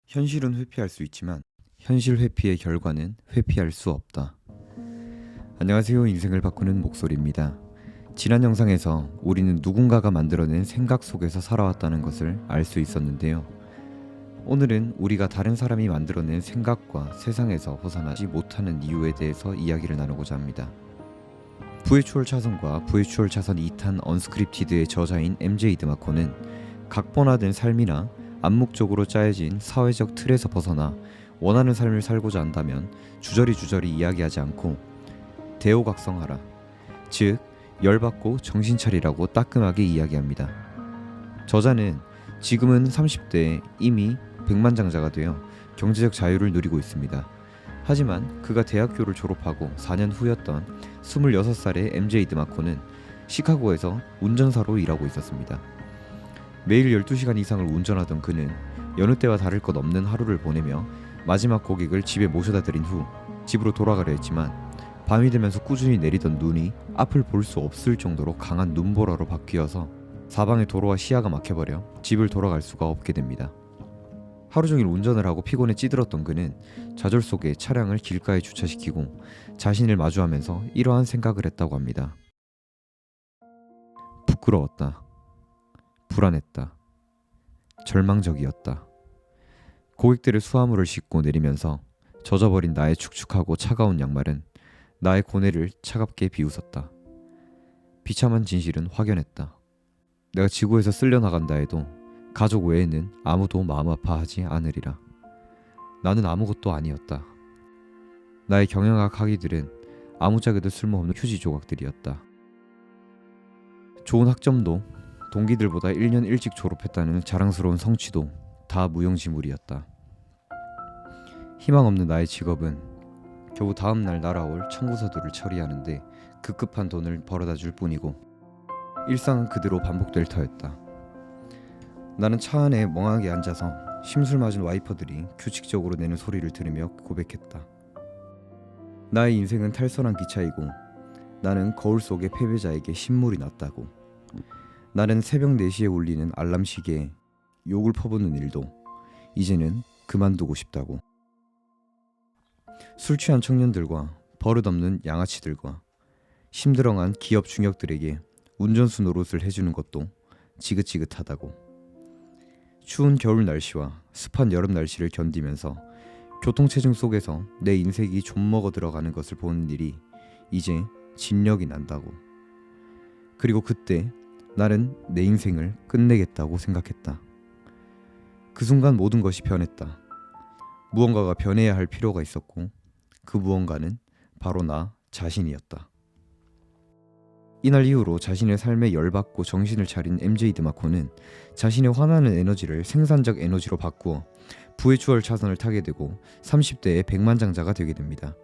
현실은 회피할 수 있지만 현실 회피의 결과는 회피할 수 없다. 안녕하세요. 인생을 바꾸는 목소리입니다. 지난 영상에서 우리는 누군가가 만들어낸 생각 속에서 살아왔다는 것을 알 수 있었는데요. 오늘은 우리가 다른 사람이 만들어낸 생각과 세상에서 벗어나지 못하는 이유에 대해서 이야기를 나누고자 합니다. 부의 추월 차선과 부의 추월 차선 2탄 언스크립티드의 저자인 MJ 드마코는 각본화된 삶이나 암묵적으로 짜여진 사회적 틀에서 벗어나 원하는 삶을 살고자 한다면 주저리 이야기하지 않고 대오각성하라, 즉 열받고 정신 차리라고 따끔하게 이야기합니다. 저자는 지금은 30대에 이미 백만장자가 되어 경제적 자유를 누리고 있습니다. 하지만 그가 대학교를 졸업하고 4년 후였던 26살의 MJ 드마코는 시카고에서 운전사로 일하고 있었습니다. 매일 12시간 이상을 운전하던 그는 여느 때와 다를 것 없는 하루를 보내며 마지막 고객을 집에 모셔다 드린 후 집으로 돌아가려 했지만 밤이 되면서 꾸준히 내리던 눈이 앞을 볼 수 없을 정도로 강한 눈보라로 바뀌어서 사방의 도로와 시야가 막혀버려 집을 돌아갈 수가 없게 됩니다. 하루 종일 운전을 하고 피곤에 찌들었던 그는 좌절 속에 차량을 길가에 주차시키고 자신을 마주하면서 이러한 생각을 했다고 합니다. 부끄러웠다. 불안했다. 절망적이었다. 고객들의 수화물을 싣고 내리면서 젖어버린 나의 축축하고 차가운 양말은 나의 고뇌를 차갑게 비웃었다. 비참한 진실은 확연했다. 내가 지구에서 쓸려나간다 해도 가족 외에는 아무도 마음 아파하지 않으리라. 나는 아무것도 아니었다. 나의 경영학 학위들은 아무짝에도 쓸모없는 휴지 조각들이었다. 좋은 학점도 동기들보다 1년 일찍 졸업했다는 자랑스러운 성취도 다 무용지물이었다. 희망 없는 나의 직업은 겨우 다음 날 날아올 청구서들을 처리하는데 급급한 돈을 벌어다 줄 뿐이고 일상은 그대로 반복될 터였다. 나는 차 안에 멍하게 앉아서 심술 맞은 와이퍼들이 규칙적으로 내는 소리를 들으며 고백했다. 나의 인생은 탈선한 기차이고 나는 거울 속의 패배자에게 신물이 났다고. 나는 새벽 4시에 울리는 알람 시계에 욕을 퍼붓는 일도 이제는 그만두고 싶다고. 술 취한 청년들과 버릇없는 양아치들과 심드렁한 기업 중역들에게 운전수 노릇을 해주는 것도 지긋지긋하다고. 추운 겨울 날씨와 습한 여름 날씨를 견디면서 교통체증 속에서 내 인생이 좀먹어 들어가는 것을 보는 일이 이제 진력이 난다고. 그리고 그때 나는 내 인생을 끝내겠다고 생각했다. 그 순간 모든 것이 변했다. 무언가가 변해야 할 필요가 있었고 그 무언가는 바로 나 자신이었다. 이날 이후로 자신의 삶에 열받고 정신을 차린 MJ 드마코는 자신의 화나는 에너지를 생산적 에너지로 바꾸어 부의 추월 차선을 타게 되고 30대의 백만장자가 되게 됩니다.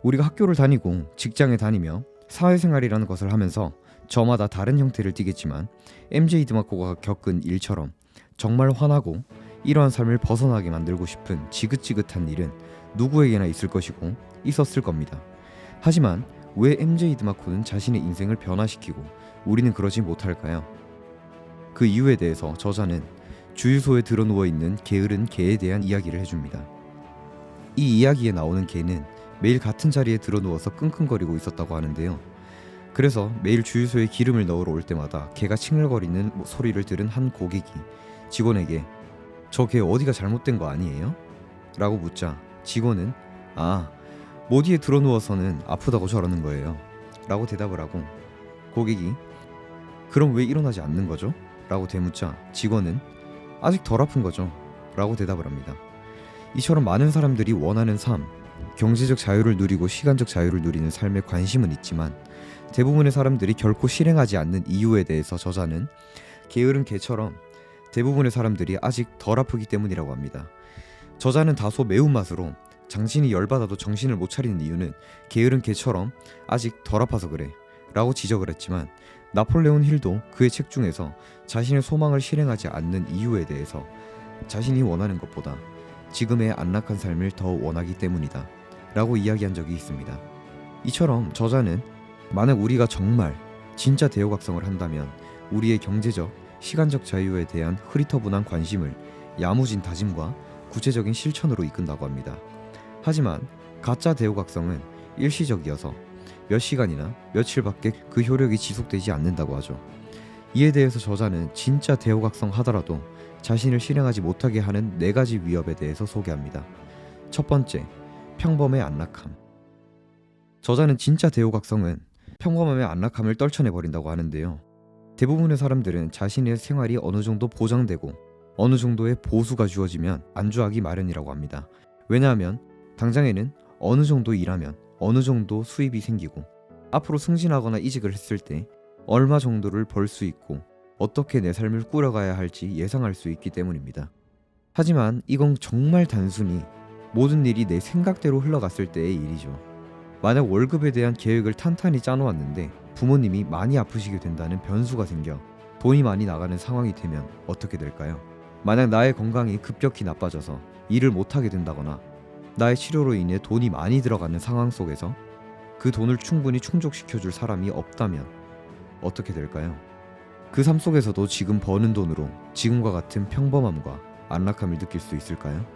우리가 학교를 다니고 직장에 다니며 사회생활이라는 것을 하면서 저마다 다른 형태를 띠겠지만 MJ 드마코가 겪은 일처럼 정말 화나고 이러한 삶을 벗어나게 만들고 싶은 지긋지긋한 일은 누구에게나 있을 것이고 있었을 겁니다. 하지만 왜 MJ 드마코는 자신의 인생을 변화시키고 우리는 그러지 못할까요? 그 이유에 대해서 저자는 주유소에 드러누워 있는 게으른 개에 대한 이야기를 해줍니다. 이 이야기에 나오는 개는 매일 같은 자리에 드러누워서 끙끙거리고 있었다고 하는데요. 그래서 매일 주유소에 기름을 넣으러 올 때마다 개가 칭얼거리는 소리를 들은 한 고객이 직원에게 저 개 어디가 잘못된 거 아니에요? 라고 묻자 직원은 모디에 드러누워서는 아프다고 저러는 거예요 라고 대답을 하고 고객이 그럼 왜 일어나지 않는 거죠? 라고 되묻자 직원은 아직 덜 아픈 거죠 라고 대답을 합니다. 이처럼 많은 사람들이 원하는 삶, 경제적 자유를 누리고 시간적 자유를 누리는 삶에 관심은 있지만 대부분의 사람들이 결코 실행하지 않는 이유에 대해서 저자는 게으른 개처럼 대부분의 사람들이 아직 덜 아프기 때문이라고 합니다. 저자는 다소 매운맛으로 당신이 열받아도 정신을 못 차리는 이유는 게으른 개처럼 아직 덜 아파서 그래 라고 지적을 했지만 나폴레온 힐도 그의 책 중에서 자신의 소망을 실행하지 않는 이유에 대해서 자신이 원하는 것보다 지금의 안락한 삶을 더 원하기 때문이다 라고 이야기한 적이 있습니다. 이처럼 저자는 만약 우리가 정말 진짜 대오각성을 한다면 우리의 경제적, 시간적 자유에 대한 흐릿허분한 관심을 야무진 다짐과 구체적인 실천으로 이끈다고 합니다. 하지만 가짜 대우각성은 일시적이어서 몇 시간이나 며칠밖에 그 효력이 지속되지 않는다고 하죠. 이에 대해서 저자는 진짜 대우각성 하더라도 자신을 실행하지 못하게 하는 4가지 위협에 대해서 소개합니다. 첫 번째, 평범의 안락함. 저자는 진짜 대우각성은 평범함의 안락함을 떨쳐내버린다고 하는데요. 대부분의 사람들은 자신의 생활이 어느 정도 보장되고 어느 정도의 보수가 주어지면 안주하기 마련이라고 합니다. 왜냐하면 당장에는 어느 정도 일하면 어느 정도 수입이 생기고 앞으로 승진하거나 이직을 했을 때 얼마 정도를 벌 수 있고 어떻게 내 삶을 꾸려가야 할지 예상할 수 있기 때문입니다. 하지만 이건 정말 단순히 모든 일이 내 생각대로 흘러갔을 때의 일이죠. 만약 월급에 대한 계획을 탄탄히 짜놓았는데 부모님이 많이 아프시게 된다는 변수가 생겨 돈이 많이 나가는 상황이 되면 어떻게 될까요? 만약 나의 건강이 급격히 나빠져서 일을 못하게 된다거나 나의 치료로 인해 돈이 많이 들어가는 상황 속에서 그 돈을 충분히 충족시켜줄 사람이 없다면 어떻게 될까요? 그 삶 속에서도 지금 버는 돈으로 지금과 같은 평범함과 안락함을 느낄 수 있을까요?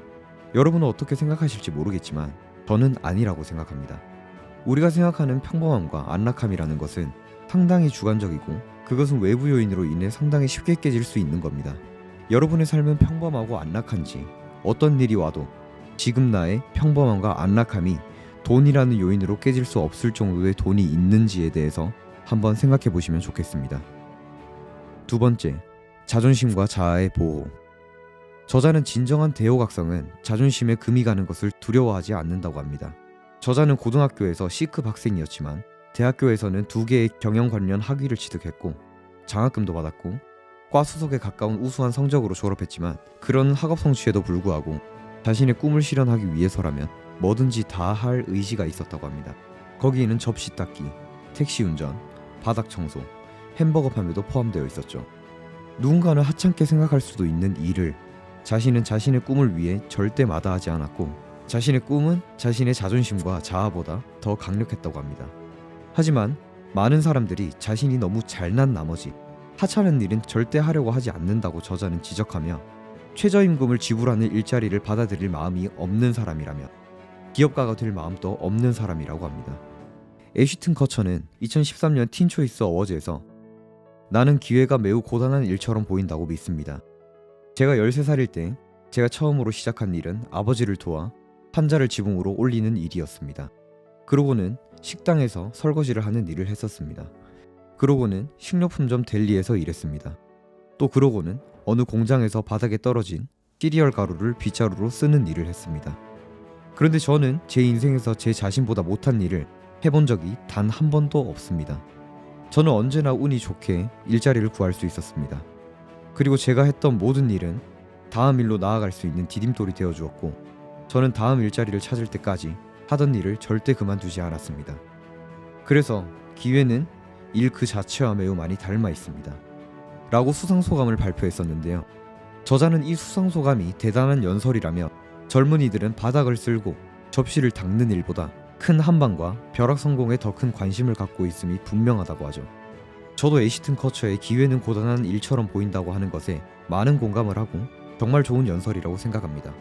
여러분은 어떻게 생각하실지 모르겠지만 저는 아니라고 생각합니다. 우리가 생각하는 평범함과 안락함이라는 것은 상당히 주관적이고 그것은 외부 요인으로 인해 상당히 쉽게 깨질 수 있는 겁니다. 여러분의 삶은 평범하고 안락한지, 어떤 일이 와도 지금 나의 평범함과 안락함이 돈이라는 요인으로 깨질 수 없을 정도의 돈이 있는지에 대해서 한번 생각해 보시면 좋겠습니다. 두 번째, 자존심과 자아의 보호. 저자는 진정한 대호각성은 자존심에 금이 가는 것을 두려워하지 않는다고 합니다. 저자는 고등학교에서 C급 학생이었지만 대학교에서는 2개의 경영 관련 학위를 취득했고 장학금도 받았고 과 수석에 가까운 우수한 성적으로 졸업했지만 그런 학업 성취에도 불구하고 자신의 꿈을 실현하기 위해서라면 뭐든지 다 할 의지가 있었다고 합니다. 거기에는 접시 닦기, 택시 운전, 바닥 청소, 햄버거 판매도 포함되어 있었죠. 누군가는 하찮게 생각할 수도 있는 일을 자신은 자신의 꿈을 위해 절대 마다하지 않았고 자신의 꿈은 자신의 자존심과 자아보다 더 강력했다고 합니다. 하지만 많은 사람들이 자신이 너무 잘난 나머지 하찮은 일은 절대 하려고 하지 않는다고 저자는 지적하며 최저임금을 지불하는 일자리를 받아들일 마음이 없는 사람이라면 기업가가 될 마음도 없는 사람이라고 합니다. 애쉬튼 커처는 2013년 틴초이스 어워즈에서 나는 기회가 매우 고단한 일처럼 보인다고 믿습니다. 제가 13살일 때 제가 처음으로 시작한 일은 아버지를 도와 환자를 지붕으로 올리는 일이었습니다. 그러고는 식당에서 설거지를 하는 일을 했었습니다. 그러고는 식료품점 델리에서 일했습니다. 또 그러고는 어느 공장에서 바닥에 떨어진 시리얼 가루를 빗자루로 쓰는 일을 했습니다. 그런데 저는 제 인생에서 제 자신보다 못한 일을 해본 적이 단 한 번도 없습니다. 저는 언제나 운이 좋게 일자리를 구할 수 있었습니다. 그리고 제가 했던 모든 일은 다음 일로 나아갈 수 있는 디딤돌이 되어주었고 저는 다음 일자리를 찾을 때까지 하던 일을 절대 그만두지 않았습니다. 그래서 기회는 일 그 자체와 매우 많이 닮아 있습니다. 라고 수상소감을 발표했었는데요. 저자는 이 수상소감이 대단한 연설이라며 젊은이들은 바닥을 쓸고 접시를 닦는 일보다 큰 한방과 벼락 성공에 더 큰 관심을 갖고 있음이 분명하다고 하죠. 저도 애쉬튼 커처의 기회는 고단한 일처럼 보인다고 하는 것에 많은 공감을 하고 정말 좋은 연설이라고 생각합니다.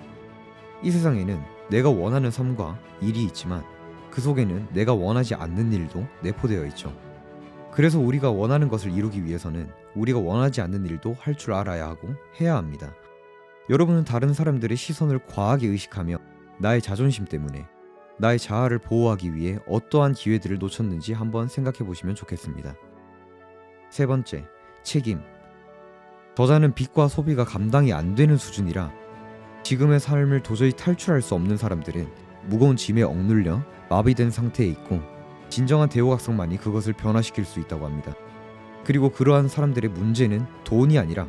이 세상에는 내가 원하는 삶과 일이 있지만 그 속에는 내가 원하지 않는 일도 내포되어 있죠. 그래서 우리가 원하는 것을 이루기 위해서는 우리가 원하지 않는 일도 할 줄 알아야 하고 해야 합니다. 여러분은 다른 사람들의 시선을 과하게 의식하며 나의 자존심 때문에 나의 자아를 보호하기 위해 어떠한 기회들을 놓쳤는지 한번 생각해 보시면 좋겠습니다. 세 번째, 책임. 저자는 빚과 소비가 감당이 안 되는 수준이라 지금의 삶을 도저히 탈출할 수 없는 사람들은 무거운 짐에 억눌려 마비된 상태에 있고 진정한 대호각성만이 그것을 변화시킬 수 있다고 합니다. 그리고 그러한 사람들의 문제는 돈이 아니라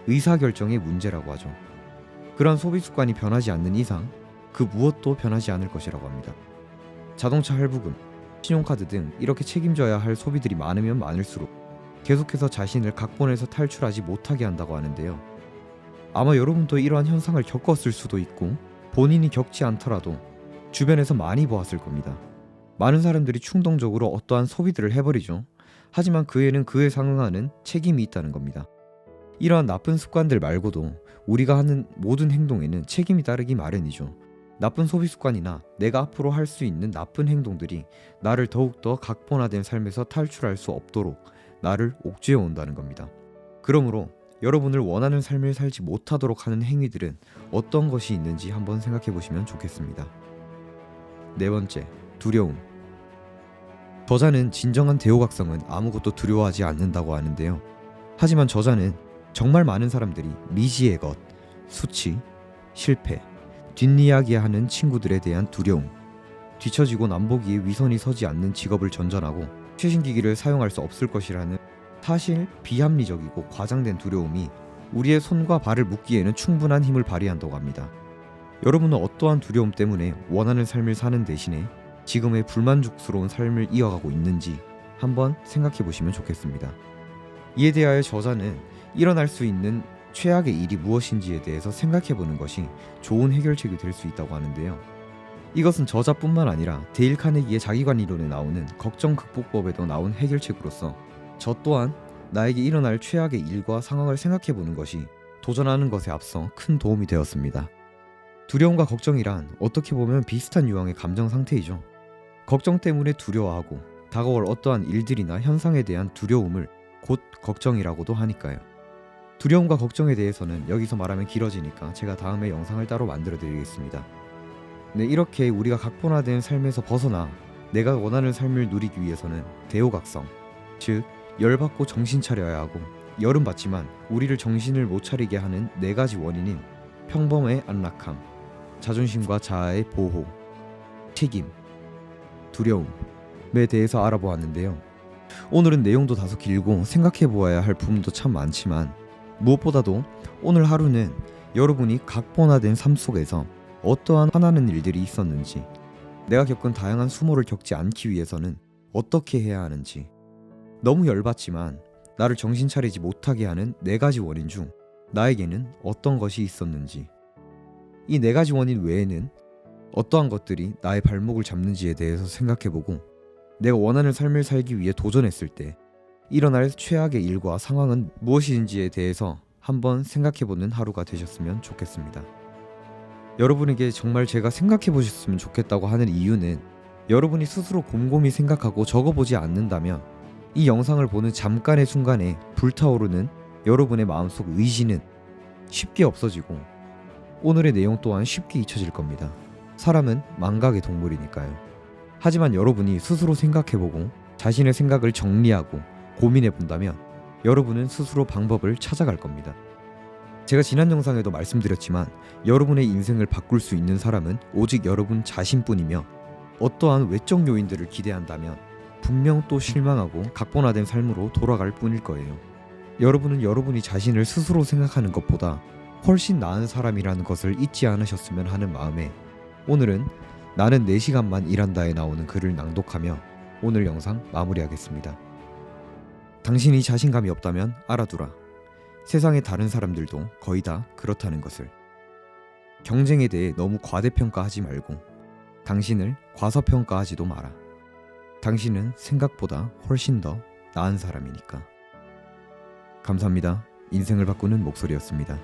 의사결정의 문제라고 하죠. 그러한 소비 습관이 변하지 않는 이상 그 무엇도 변하지 않을 것이라고 합니다. 자동차 할부금, 신용카드 등 이렇게 책임져야 할 소비들이 많으면 많을수록 계속해서 자신을 각본에서 탈출하지 못하게 한다고 하는데요. 아마 여러분도 이러한 현상을 겪었을 수도 있고 본인이 겪지 않더라도 주변에서 많이 보았을 겁니다. 많은 사람들이 충동적으로 어떠한 소비들을 해버리죠. 하지만 그에는 그에 상응하는 책임이 있다는 겁니다. 이러한 나쁜 습관들 말고도 우리가 하는 모든 행동에는 책임이 따르기 마련이죠. 나쁜 소비 습관이나 내가 앞으로 할 수 있는 나쁜 행동들이 나를 더욱더 각본화된 삶에서 탈출할 수 없도록 나를 옥죄어 온다는 겁니다. 그러므로 여러분을 원하는 삶을 살지 못하도록 하는 행위들은 어떤 것이 있는지 한번 생각해 보시면 좋겠습니다. 네 번째, 두려움. 저자는 진정한 대호각성은 아무것도 두려워하지 않는다고 하는데요. 하지만 저자는 정말 많은 사람들이 미지의 것, 수치, 실패, 뒷이야기하는 친구들에 대한 두려움, 뒤처지고 남보기에 위선이 서지 않는 직업을 전전하고 최신 기기를 사용할 수 없을 것이라는 사실 비합리적이고 과장된 두려움이 우리의 손과 발을 묶기에는 충분한 힘을 발휘한다고 합니다. 여러분은 어떠한 두려움 때문에 원하는 삶을 사는 대신에 지금의 불만족스러운 삶을 이어가고 있는지 한번 생각해 보시면 좋겠습니다. 이에 대하여 저자는 일어날 수 있는 최악의 일이 무엇인지에 대해서 생각해 보는 것이 좋은 해결책이 될 수 있다고 하는데요. 이것은 저자뿐만 아니라 데일 카네기의 자기관 이론에 나오는 걱정 극복법에도 나온 해결책으로서 저 또한 나에게 일어날 최악의 일과 상황을 생각해 보는 것이 도전하는 것에 앞서 큰 도움이 되었습니다. 두려움과 걱정이란 어떻게 보면 비슷한 유형의 감정 상태이죠. 걱정 때문에 두려워하고 다가올 어떠한 일들이나 현상에 대한 두려움을 곧 걱정이라고도 하니까요. 두려움과 걱정에 대해서는 여기서 말하면 길어지니까 제가 다음에 영상을 따로 만들어 드리겠습니다. 네, 이렇게 우리가 각본화된 삶에서 벗어나 내가 원하는 삶을 누리기 위해서는 대호각성, 즉 열받고 정신 차려야 하고 열은 받지만 우리를 정신을 못 차리게 하는 네 가지 원인인 평범의 안락함, 자존심과 자아의 보호, 책임, 두려움에 대해서 알아보았는데요. 오늘은 내용도 다소 길고 생각해 보아야 할 부분도 참 많지만 무엇보다도 오늘 하루는 여러분이 각본화된 삶 속에서 어떠한 화나는 일들이 있었는지, 내가 겪은 다양한 수모를 겪지 않기 위해서는 어떻게 해야 하는지, 너무 열받지만 나를 정신 차리지 못하게 하는 네 가지 원인 중 나에게는 어떤 것이 있었는지, 이 네 가지 원인 외에는 어떠한 것들이 나의 발목을 잡는지에 대해서 생각해보고 내가 원하는 삶을 살기 위해 도전했을 때 일어날 최악의 일과 상황은 무엇인지에 대해서 한번 생각해보는 하루가 되셨으면 좋겠습니다. 여러분에게 정말 제가 생각해보셨으면 좋겠다고 하는 이유는 여러분이 스스로 곰곰이 생각하고 적어보지 않는다면 이 영상을 보는 잠깐의 순간에 불타오르는 여러분의 마음속 의지는 쉽게 없어지고 오늘의 내용 또한 쉽게 잊혀질 겁니다. 사람은 망각의 동물이니까요. 하지만 여러분이 스스로 생각해보고 자신의 생각을 정리하고 고민해본다면 여러분은 스스로 방법을 찾아갈 겁니다. 제가 지난 영상에도 말씀드렸지만 여러분의 인생을 바꿀 수 있는 사람은 오직 여러분 자신뿐이며 어떠한 외적 요인들을 기대한다면 분명 또 실망하고 각본화된 삶으로 돌아갈 뿐일 거예요. 여러분은 여러분이 자신을 스스로 생각하는 것보다 훨씬 나은 사람이라는 것을 잊지 않으셨으면 하는 마음에 오늘은 나는 4시간만 일한다에 나오는 글을 낭독하며 오늘 영상 마무리하겠습니다. 당신이 자신감이 없다면 알아두라. 세상의 다른 사람들도 거의 다 그렇다는 것을. 경쟁에 대해 너무 과대평가하지 말고 당신을 과소평가하지도 마라. 당신은 생각보다 훨씬 더 나은 사람이니까. 감사합니다. 인생을 바꾸는 목소리였습니다.